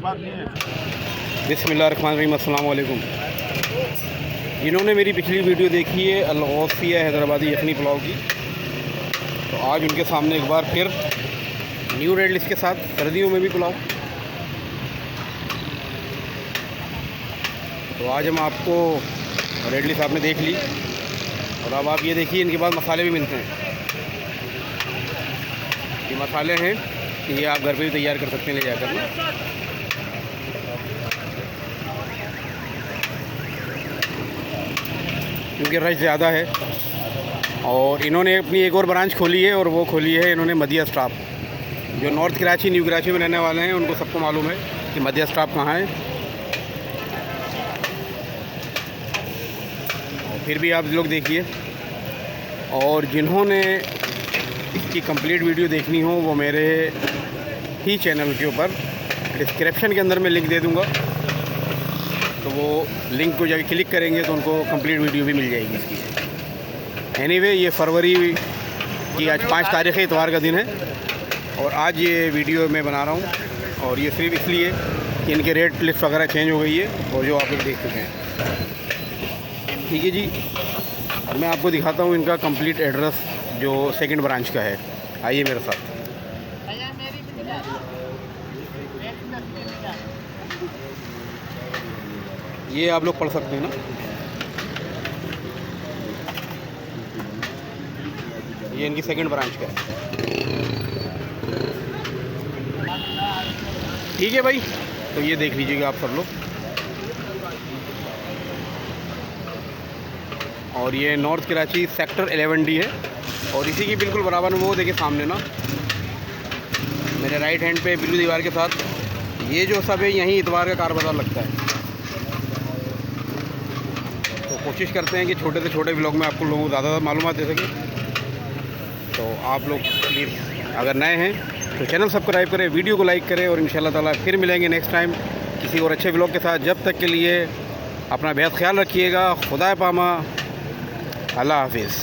बात नहीं है। बिस्मिल्लाहिर्रहमानिर्रहीम, अस्सलाम वालेकुम। इन्होंने मेरी पिछली वीडियो देखी है अल-गौसिया हैदराबादी यखनी पुलाव की, तो आज उनके सामने एक बार फिर न्यू रेड लिस्ट के साथ सर्दियों में भी पुलाव। तो आज हम आपको रेड लिस्ट आपने देख ली, और अब आप ये देखिए इनके पास मसाले भी मिलते हैं। ये मसाले हैं, ये आप घर पे भी तैयार कर सकते हैं ले जाकर ना। क्योंकि रश ज़्यादा है, और इन्होंने अपनी एक और ब्रांच खोली है, और वो खोली है इन्होंने मदिया स्टॉप। जो नॉर्थ कराची न्यू कराची में रहने वाले हैं उनको सबको मालूम है कि मदिया स्टॉप कहाँ है। फिर भी आप लोग देखिए, और जिन्होंने इसकी कंप्लीट वीडियो देखनी हो वो मेरे ही चैनल के ऊपर डिस्क्रिप्शन के अंदर मैं लिंक दे दूँगा, तो वो लिंक को जाके क्लिक करेंगे तो उनको कंप्लीट वीडियो भी मिल जाएगी इसकी। एनीवे, ये फरवरी की आज 5 तारीख़ इतवार का दिन है, और आज ये वीडियो मैं बना रहा हूँ, और ये सिर्फ इसलिए कि इनके रेट लिस्ट वगैरह चेंज हो गई है, और जो आप लोग देख चुके हैं। ठीक है जी, मैं आपको दिखाता हूँ इनका कंप्लीट एड्रेस जो सेकंड ब्रांच का है। आइए मेरे साथ। ये आप लोग पढ़ सकते हैं ना, ये इनकी सेकंड ब्रांच का है। ठीक है भाई, तो ये देख लीजिएगा आप सब लोग। और ये नॉर्थ कराची सेक्टर 11D है, और इसी की बिल्कुल बराबर में वो देखिए सामने ना मेरे राइट हैंड पे बिल्कुल दीवार के साथ, ये जो सब है यहीं इतवार का कार बाज़ार लगता है। तो कोशिश करते हैं कि छोटे से छोटे ब्लॉग में आपको लोगों को ज़्यादा मालूमात दे सकें। तो आप लोग प्लीज़ अगर नए हैं तो चैनल सब्सक्राइब करें, वीडियो को लाइक करें, और इंशाल्लाह ताला फिर मिलेंगे नेक्स्ट टाइम किसी और अच्छे ब्लॉग के साथ। जब तक के लिए अपना बेहद ख्याल रखिएगा। खुदा पामा, अल्लाह हाफिज़।